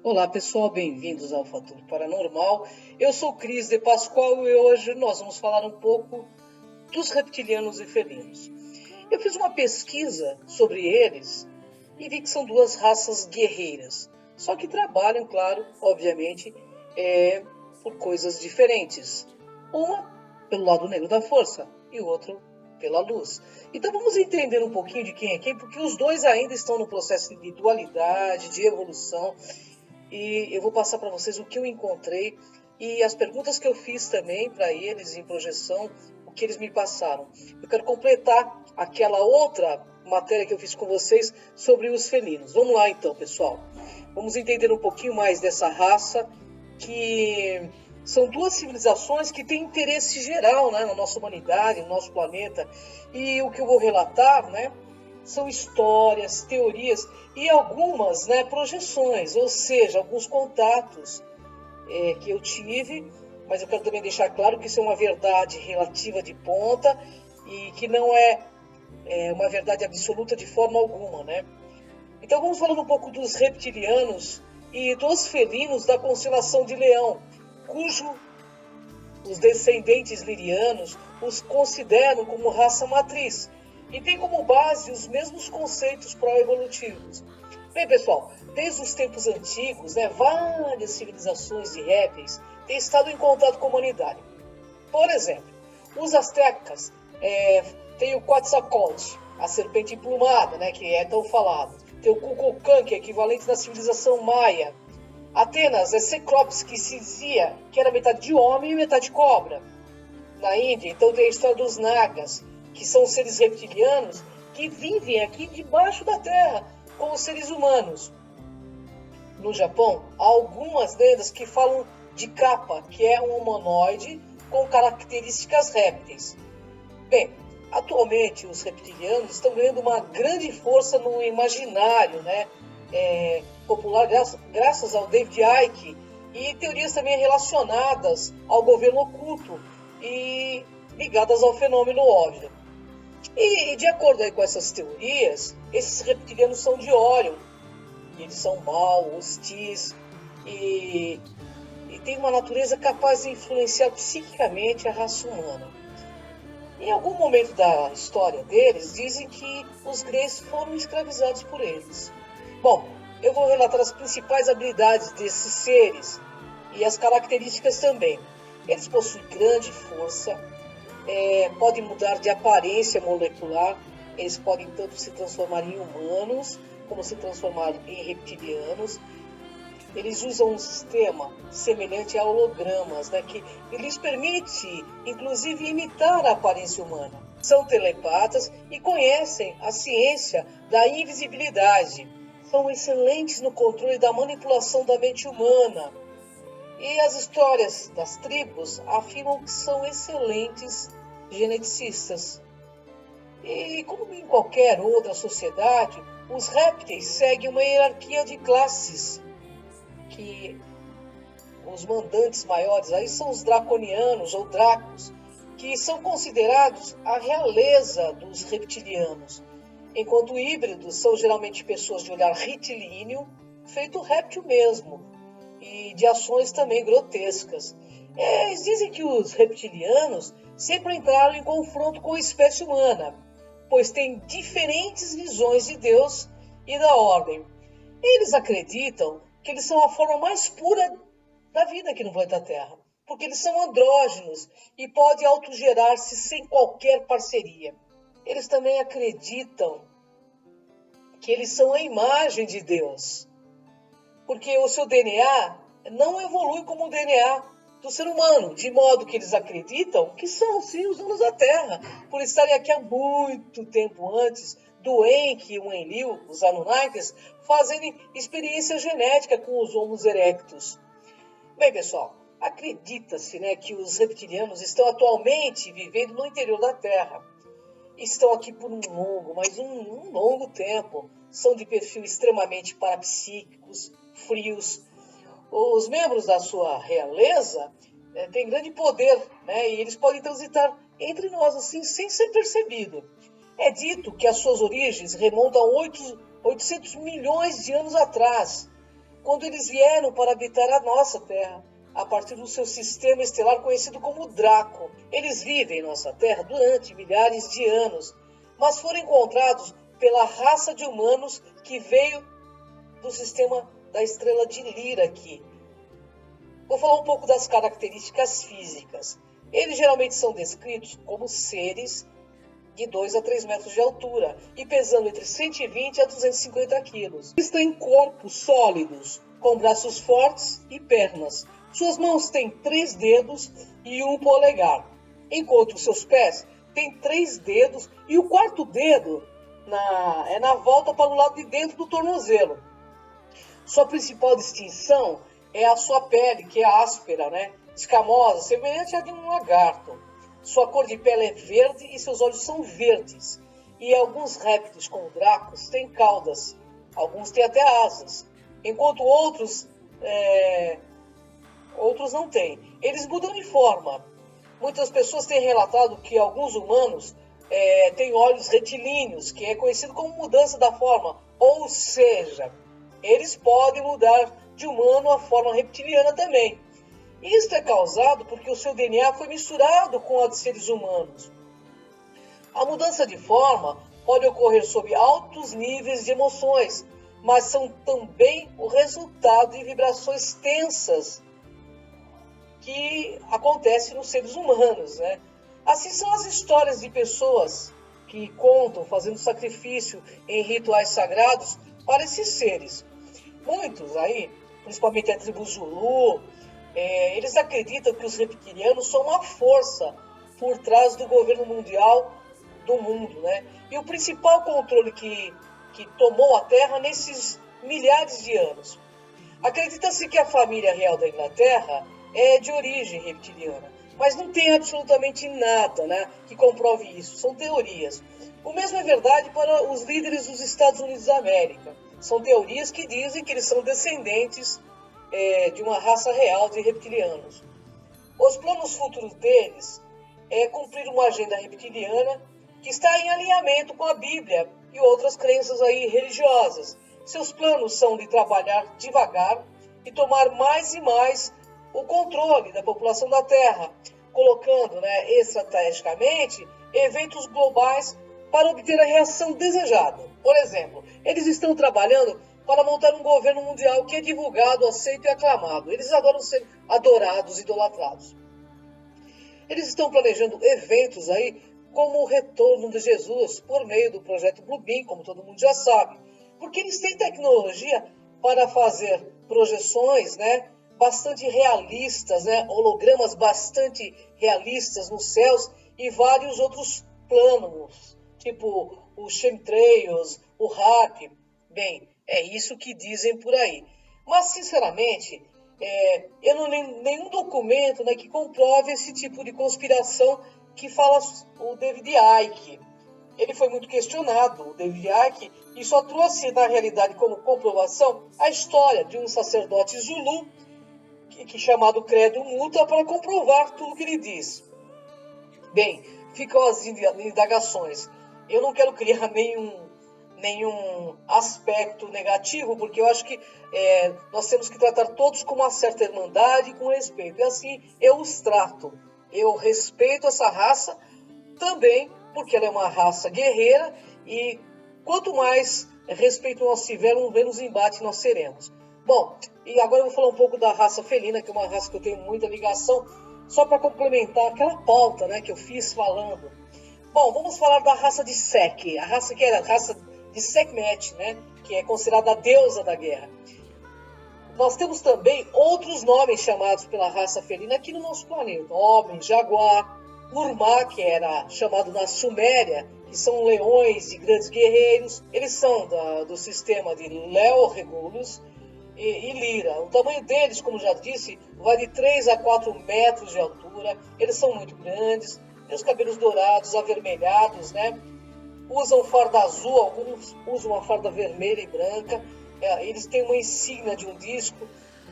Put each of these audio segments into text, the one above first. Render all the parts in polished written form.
Olá pessoal, bem-vindos ao Fator Paranormal. Eu sou Cris de Pascoal e hoje nós vamos falar um pouco dos reptilianos e felinos. Eu fiz uma pesquisa sobre eles e vi que são duas raças guerreiras, só que trabalham, claro, obviamente, por coisas diferentes. Uma pelo lado negro da força e o outro pela luz. Então vamos entender um pouquinho de quem é quem, porque os dois ainda estão no processo de dualidade, de evolução. E eu vou passar para vocês o que eu encontrei e as perguntas que eu fiz também para eles em projeção, o que eles me passaram. Eu quero completar aquela outra matéria que eu fiz com vocês sobre os felinos. Vamos lá então, pessoal. Vamos entender um pouquinho mais dessa raça, que são duas civilizações que têm interesse geral, né, na nossa humanidade, no nosso planeta. E o que eu vou relatar, né, são histórias, teorias e algumas, né, projeções, ou seja, alguns contatos que eu tive, mas eu quero também deixar claro que isso é uma verdade relativa de ponta e que não é uma verdade absoluta de forma alguma, né? Então vamos falando um pouco dos reptilianos e dos felinos da constelação de Leão, cujo os descendentes lirianos os consideram como raça matriz e tem como base os mesmos conceitos pró-evolutivos. Bem, pessoal, desde os tempos antigos, né, várias civilizações de répteis têm estado em contato com a humanidade. Por exemplo, os astecas têm o Quetzalcoatl, a serpente emplumada, né, que é tão falado. Tem o Kukulkan, que é equivalente da civilização maia. Atenas é Cecropes, que se dizia que era metade de homem e metade de cobra. Na Índia, então, tem a história dos Nagas, que são seres reptilianos que vivem aqui debaixo da terra, como seres humanos. No Japão, há algumas lendas que falam de Kappa, que é um humanoide com características répteis. Bem, atualmente os reptilianos estão ganhando uma grande força no imaginário, né, popular, graças ao David Icke, e teorias também relacionadas ao governo oculto e ligadas ao fenômeno OVNI. E de acordo aí com essas teorias, esses reptilianos são de Órion, eles são maus, hostis e têm uma natureza capaz de influenciar psiquicamente a raça humana. Em algum momento da história deles, dizem que os greys foram escravizados por eles. Bom, eu vou relatar as principais habilidades desses seres e as características também. Eles possuem grande força, podem mudar de aparência molecular, eles podem tanto se transformar em humanos, como se transformar em reptilianos. Eles usam um sistema semelhante a hologramas, né, que lhes permite, inclusive, imitar a aparência humana. São telepatas e conhecem a ciência da invisibilidade. São excelentes no controle da manipulação da mente humana. E as histórias das tribos afirmam que são excelentes geneticistas. E como em qualquer outra sociedade, os répteis seguem uma hierarquia de classes, que os mandantes maiores aí são os draconianos ou dracos, que são considerados a realeza dos reptilianos, enquanto híbridos são geralmente pessoas de olhar retilíneo, feito réptil mesmo, e de ações também grotescas. Eles dizem que os reptilianos sempre entraram em confronto com a espécie humana, pois têm diferentes visões de Deus e da ordem. Eles acreditam que eles são a forma mais pura da vida aqui no planeta Terra, porque eles são andrógenos e podem autogerar-se sem qualquer parceria. Eles também acreditam que eles são a imagem de Deus, porque o seu DNA não evolui como o DNA do ser humano, de modo que eles acreditam que são sim os donos da Terra, por estarem aqui há muito tempo antes do Enki e o Enlil, os Anunnakis, fazerem experiência genética com os Homo erectus. Bem, pessoal, Acredita-se, né, que os reptilianos estão atualmente vivendo no interior da Terra. Estão aqui por um longo tempo. São de perfil extremamente parapsíquicos, frios. Os membros da sua realeza têm grande poder, né, e eles podem transitar entre nós assim, sem ser percebido. É dito que as suas origens remontam a 800 milhões de anos atrás, quando eles vieram para habitar a nossa Terra, a partir do seu sistema estelar conhecido como Draco. Eles vivem em nossa Terra durante milhares de anos, mas foram encontrados pela raça de humanos que veio do sistema da estrela de Lyra aqui. Vou falar um pouco das características físicas. Eles geralmente são descritos como seres de 2 a 3 metros de altura e pesando entre 120 a 250 quilos. Eles têm corpos sólidos, com braços fortes e pernas. Suas mãos têm 3 dedos e 1 polegar, enquanto seus pés têm 3 dedos e o 4º dedo é na volta para o lado de dentro do tornozelo. Sua principal distinção é a sua pele, que é áspera, né? Escamosa, semelhante à de um lagarto. Sua cor de pele é verde e seus olhos são verdes. E alguns répteis, como dracos, têm caudas. Alguns têm até asas, enquanto outros não têm. Eles mudam de forma. Muitas pessoas têm relatado que alguns humanos têm olhos retilíneos, que é conhecido como mudança da forma. Ou seja, eles podem mudar de humano a forma reptiliana também. Isto é causado porque o seu DNA foi misturado com a de seres humanos. A mudança de forma pode ocorrer sob altos níveis de emoções, mas são também o resultado de vibrações tensas que acontecem nos seres humanos, né? Assim são as histórias de pessoas que contam fazendo sacrifício em rituais sagrados para esses seres. Muitos aí, principalmente a tribo Zulu, eles acreditam que os reptilianos são uma força por trás do governo mundial do mundo, né? E o principal controle que tomou a Terra nesses milhares de anos. Acredita-se que a família real da Inglaterra é de origem reptiliana, mas não tem absolutamente nada, né, que comprove isso. São teorias. O mesmo é verdade para os líderes dos Estados Unidos da América. São teorias que dizem que eles são descendentes de uma raça real de reptilianos. Os planos futuros deles é cumprir uma agenda reptiliana que está em alinhamento com a Bíblia e outras crenças aí religiosas. Seus planos são de trabalhar devagar e tomar mais e mais o controle da população da Terra, colocando, né, estrategicamente eventos globais para obter a reação desejada. Por exemplo, eles estão trabalhando para montar um governo mundial que é divulgado, aceito e aclamado. Eles adoram ser adorados, idolatrados. Eles estão planejando eventos aí como o retorno de Jesus por meio do projeto Bluebeam, como todo mundo já sabe. Porque eles têm tecnologia para fazer projeções, né, bastante realistas, né, hologramas bastante realistas nos céus e vários outros planos, tipo o chemtrails, o HARP. Bem, é isso que dizem por aí. Mas, sinceramente, eu não li nenhum documento, né, que comprove esse tipo de conspiração que fala o David Icke. Ele foi muito questionado, o David Icke, e só trouxe, na realidade, como comprovação, a história de um sacerdote Zulu, que chamado Credo Muta, para comprovar tudo o que ele diz. Bem, ficam as indagações. Eu não quero criar nenhum aspecto negativo, porque eu acho que nós temos que tratar todos com uma certa irmandade e com respeito. E assim eu os trato. Eu respeito essa raça também, porque ela é uma raça guerreira, e quanto mais respeito nós tivermos, menos embate nós seremos. Bom, e agora eu vou falar um pouco da raça felina, que é uma raça que eu tenho muita ligação, só para complementar aquela pauta, né, que eu fiz falando. Bom, vamos falar da raça de Sek, a raça que é a raça de Sekhmet, né, que é considerada a deusa da guerra. Nós temos também outros nomes chamados pela raça felina aqui no nosso planeta. Homem, jaguar, Urmá, que era chamado na Suméria, que são leões e grandes guerreiros. Eles são do sistema de Leo Regulus. e lira. O tamanho deles, como já disse, vai de 3 a 4 metros de altura. Eles são muito grandes, têm os cabelos dourados, avermelhados, né? Usam farda azul, alguns usam uma farda vermelha e branca. Eles têm uma insígnia de um disco.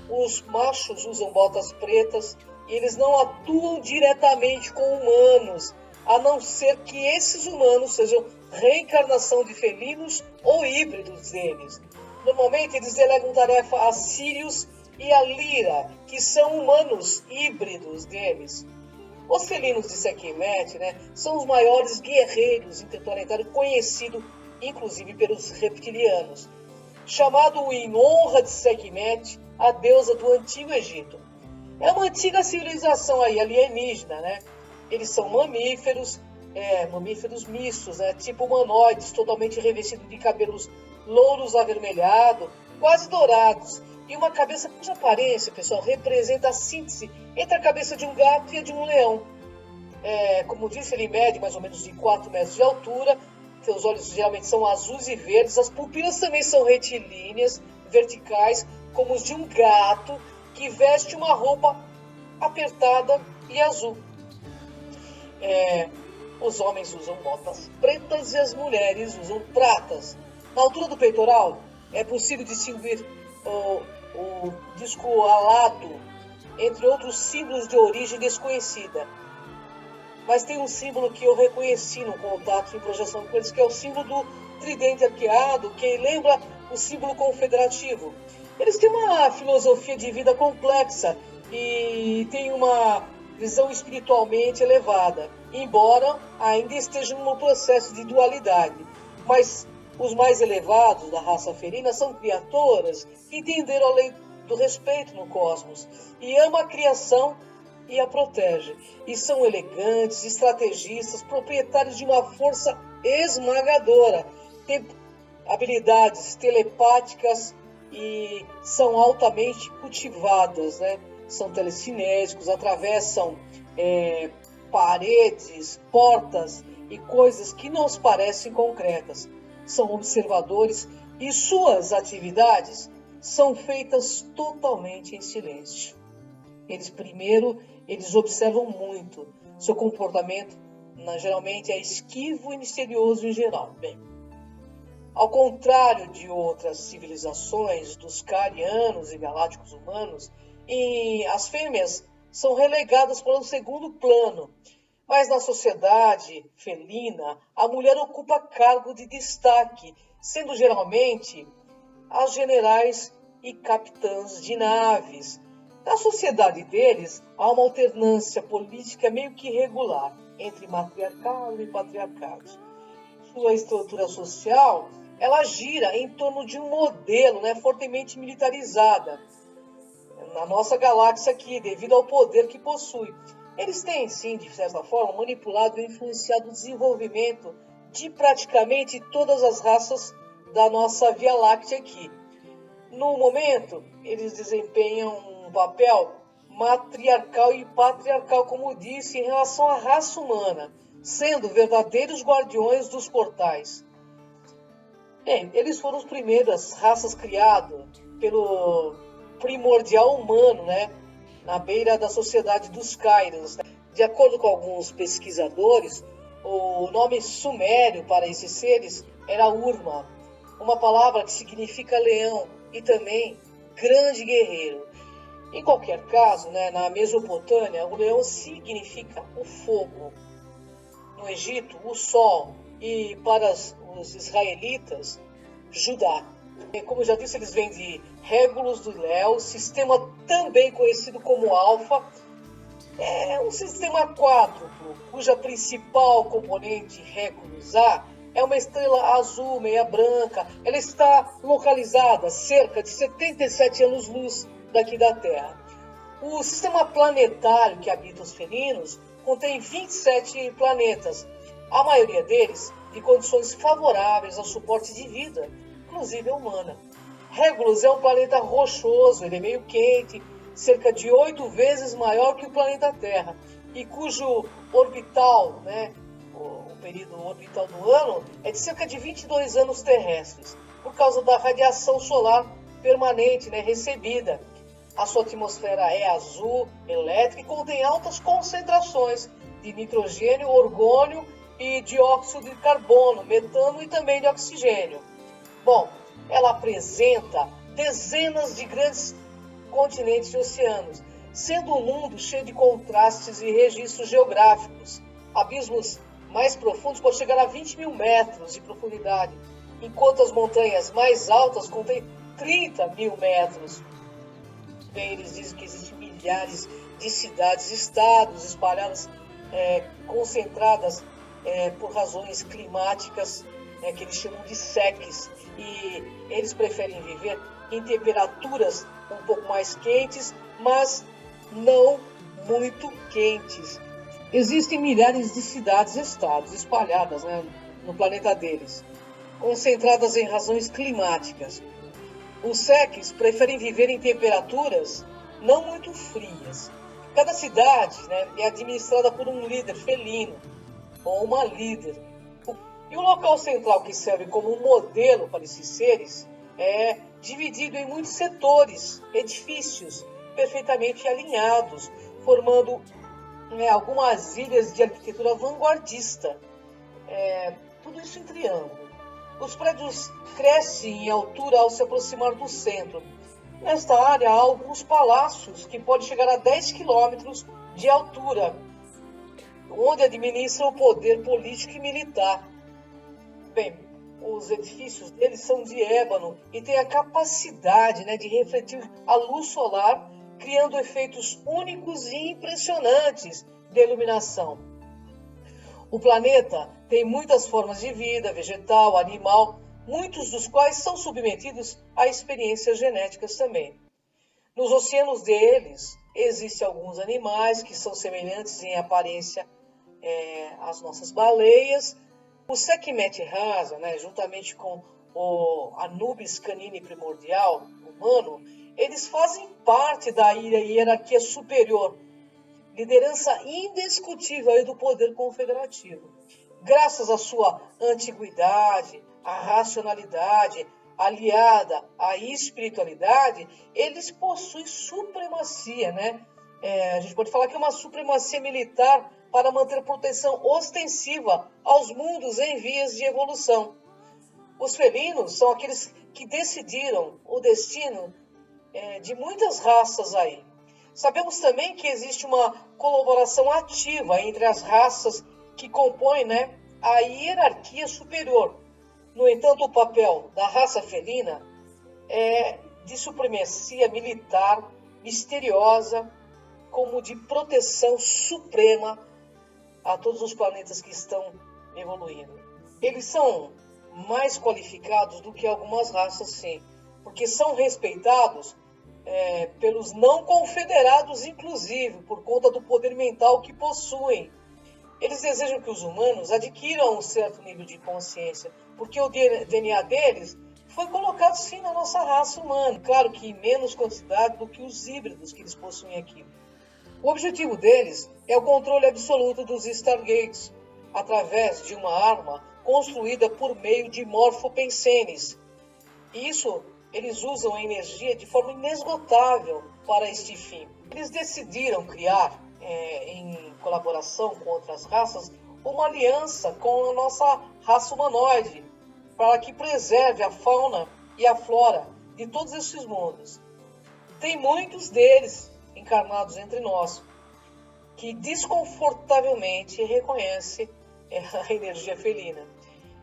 Os machos usam botas pretas e eles não atuam diretamente com humanos, a não ser que esses humanos sejam reencarnação de felinos ou híbridos deles. Normalmente eles delegam tarefa a Sirius e a Lyra, que são humanos híbridos deles. Os felinos de Sekhmet, né, são os maiores guerreiros interplanetários conhecidos, inclusive pelos reptilianos. Chamado em honra de Sekhmet, a deusa do Antigo Egito. É uma antiga civilização aí, alienígena, né? Eles são mamíferos mistos, né? Tipo humanoides, totalmente revestidos de cabelos louros avermelhados, quase dourados, e uma cabeça cuja aparência, pessoal, representa a síntese entre a cabeça de um gato e a de um leão. Como disse, ele mede mais ou menos de 4 metros de altura, seus olhos geralmente são azuis e verdes, as pupilas também são retilíneas, verticais, como os de um gato, que veste uma roupa apertada e azul. Os homens usam botas pretas e as mulheres usam pratas. Na altura do peitoral, é possível distinguir o disco alado, entre outros símbolos de origem desconhecida. Mas tem um símbolo que eu reconheci no contato e projeção com eles, que é o símbolo do tridente arqueado, que lembra o símbolo confederativo. Eles têm uma filosofia de vida complexa e têm uma visão espiritualmente elevada, embora ainda estejam no processo de dualidade. Mas os mais elevados da raça felina são criaturas que entenderam a lei do respeito no cosmos e amam a criação e a protege. E são elegantes, estrategistas, proprietários de uma força esmagadora, têm habilidades telepáticas e são altamente cultivadas, né? São telecinésicos, atravessam paredes, portas e coisas que não se parecem concretas. São observadores e suas atividades são feitas totalmente em silêncio. Eles observam muito. Seu comportamento geralmente é esquivo e misterioso em geral. Bem, ao contrário de outras civilizações dos carianos e galácticos humanos, as fêmeas são relegadas para um segundo plano. Mas na sociedade felina, a mulher ocupa cargo de destaque, sendo geralmente as generais e capitãs de naves. Na sociedade deles, há uma alternância política meio que irregular entre matriarcado e patriarcado. Sua estrutura social, ela gira em torno de um modelo, né, fortemente militarizada. Na nossa galáxia aqui, devido ao poder que possui. Eles têm, sim, de certa forma, manipulado e influenciado o desenvolvimento de praticamente todas as raças da nossa Via Láctea aqui. No momento, eles desempenham um papel matriarcal e patriarcal, como disse, em relação à raça humana, sendo verdadeiros guardiões dos portais. Eles foram as primeiras raças criadas pelo primordial humano, né? Na beira da sociedade dos Cairans. De acordo com alguns pesquisadores, o nome sumério para esses seres era Urma, uma palavra que significa leão e também grande guerreiro. Em qualquer caso, né, na Mesopotâmia, o leão significa o fogo. No Egito, o sol, e para os israelitas, Judá. Como eu já disse, eles vêm de Regulus do Léo, sistema também conhecido como Alfa. É um sistema quádruplo, cuja principal componente, Regulus A, é uma estrela azul, meia branca. Ela está localizada a cerca de 77 anos-luz daqui da Terra. O sistema planetário que habita os felinos contém 27 planetas, a maioria deles de condições favoráveis ao suporte de vida, inclusive a humana. Regulus é um planeta rochoso, ele é meio quente, cerca de 8 vezes maior que o planeta Terra, e cujo orbital, né, o período orbital do ano, é de cerca de 22 anos terrestres, por causa da radiação solar permanente, né, recebida. A sua atmosfera é azul, elétrica e contém altas concentrações de nitrogênio, orgônio e dióxido de carbono, metano e também de oxigênio. Bom, ela apresenta dezenas de grandes continentes e oceanos, sendo um mundo cheio de contrastes e registros geográficos. Abismos mais profundos podem chegar a 20 mil metros de profundidade, enquanto as montanhas mais altas contêm 30 mil metros. Bem, eles dizem que existem milhares de cidades, estados espalhadas, concentradas por razões climáticas, que eles chamam de seques, e eles preferem viver em temperaturas um pouco mais quentes, mas não muito quentes. Existem milhares de cidades e estados espalhadas, né, no planeta deles, concentradas em razões climáticas. Os seques preferem viver em temperaturas não muito frias. Cada cidade, né, é administrada por um líder felino ou uma líder. E o local central, que serve como um modelo para esses seres, é dividido em muitos setores, edifícios perfeitamente alinhados, formando algumas ilhas de arquitetura vanguardista. Tudo isso em triângulo. Os prédios crescem em altura ao se aproximar do centro. Nesta área há alguns palácios que podem chegar a 10 quilômetros de altura, onde administram o poder político e militar. Bem, os edifícios deles são de ébano e têm a capacidade, né, de refletir a luz solar, criando efeitos únicos e impressionantes de iluminação. O planeta tem muitas formas de vida, vegetal, animal, muitos dos quais são submetidos a experiências genéticas também. Nos oceanos deles, existem alguns animais que são semelhantes em aparência às nossas baleias. O Sekhmet Rasa, né, juntamente com o Anubis canine primordial humano, eles fazem parte da hierarquia superior, liderança indiscutível do poder confederativo. Graças à sua antiguidade, à racionalidade, aliada à espiritualidade, eles possuem supremacia, né? A gente pode falar que é uma supremacia militar para manter proteção ostensiva aos mundos em vias de evolução. Os felinos são aqueles que decidiram o destino de muitas raças aí. Sabemos também que existe uma colaboração ativa entre as raças que compõem, né, a hierarquia superior. No entanto, o papel da raça felina é de supremacia militar misteriosa, como de proteção suprema a todos os planetas que estão evoluindo. Eles são mais qualificados do que algumas raças, sim, porque são respeitados pelos não confederados, inclusive, por conta do poder mental que possuem. Eles desejam que os humanos adquiram um certo nível de consciência, porque o DNA deles foi colocado, sim, na nossa raça humana. Claro que em menos quantidade do que os híbridos que eles possuem aqui. O objetivo deles é o controle absoluto dos Stargates, através de uma arma construída por meio de morfopensenes. Isso, eles usam a energia de forma inesgotável para este fim. Eles decidiram criar, em colaboração com outras raças, uma aliança com a nossa raça humanoide, para que preserve a fauna e a flora de todos esses mundos. Tem muitos deles encarnados entre nós, que desconfortavelmente reconhecem a energia felina.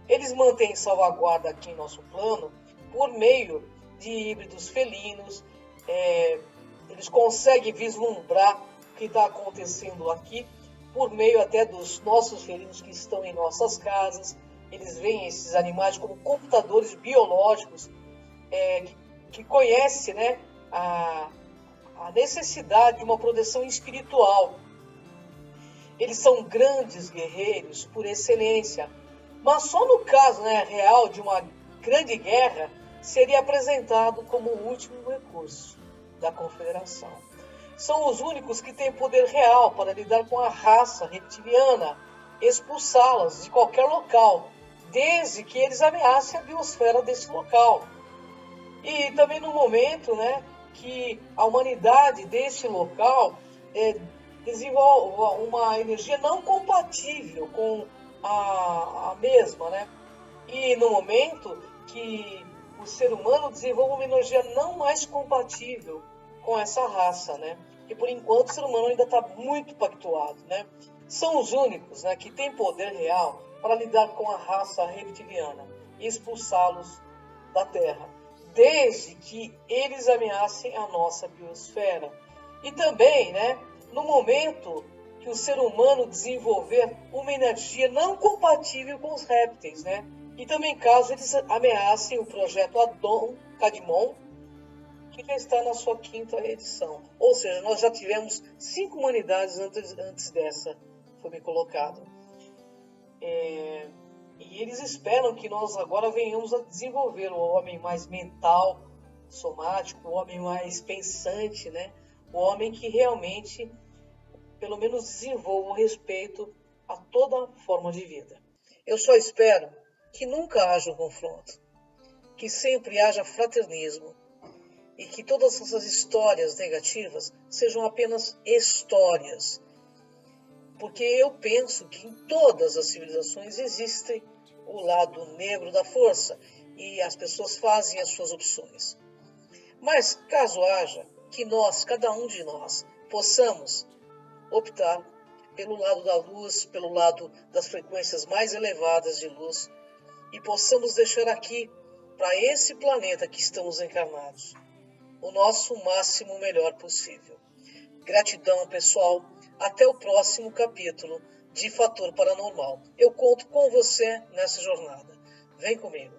Eles mantêm salvaguarda aqui em nosso plano por meio de híbridos felinos. Eles conseguem vislumbrar o que está acontecendo aqui por meio até dos nossos felinos que estão em nossas casas. Eles veem esses animais como computadores biológicos que conhecem, né, a necessidade de uma proteção espiritual. Eles são grandes guerreiros por excelência, mas só no caso, né, real de uma grande guerra seria apresentado como o último recurso da Confederação. São os únicos que têm poder real para lidar com a raça reptiliana, expulsá-las de qualquer local, desde que eles ameacem a biosfera desse local. E também no momento, né, que a humanidade desse local desenvolve uma energia não compatível com a mesma, né? E no momento que o ser humano desenvolve uma energia não mais compatível com essa raça, né? E por enquanto o ser humano ainda está muito pactuado, né? São os únicos, né, que têm poder real para lidar com a raça reptiliana e expulsá-los da Terra, desde que eles ameacem a nossa biosfera. E também, né, no momento que o ser humano desenvolver uma energia não compatível com os répteis, né? E também caso eles ameacem o projeto Adon Cadmon, que já está na sua 5ª edição. Ou seja, nós já tivemos 5 humanidades antes dessa foi me colocado. E eles esperam que nós agora venhamos a desenvolver o homem mais mental, somático, o homem mais pensante, né? O homem que realmente, pelo menos, desenvolva o respeito a toda forma de vida. Eu só espero que nunca haja um confronto, que sempre haja fraternismo e que todas essas histórias negativas sejam apenas histórias. Porque eu penso que em todas as civilizações existe o lado negro da força e as pessoas fazem as suas opções. Mas caso haja que nós, cada um de nós, possamos optar pelo lado da luz, pelo lado das frequências mais elevadas de luz e possamos deixar aqui, para esse planeta que estamos encarnados, o nosso máximo melhor possível. Gratidão, pessoal. Até o próximo capítulo de Fator Paranormal. Eu conto com você nessa jornada. Vem comigo.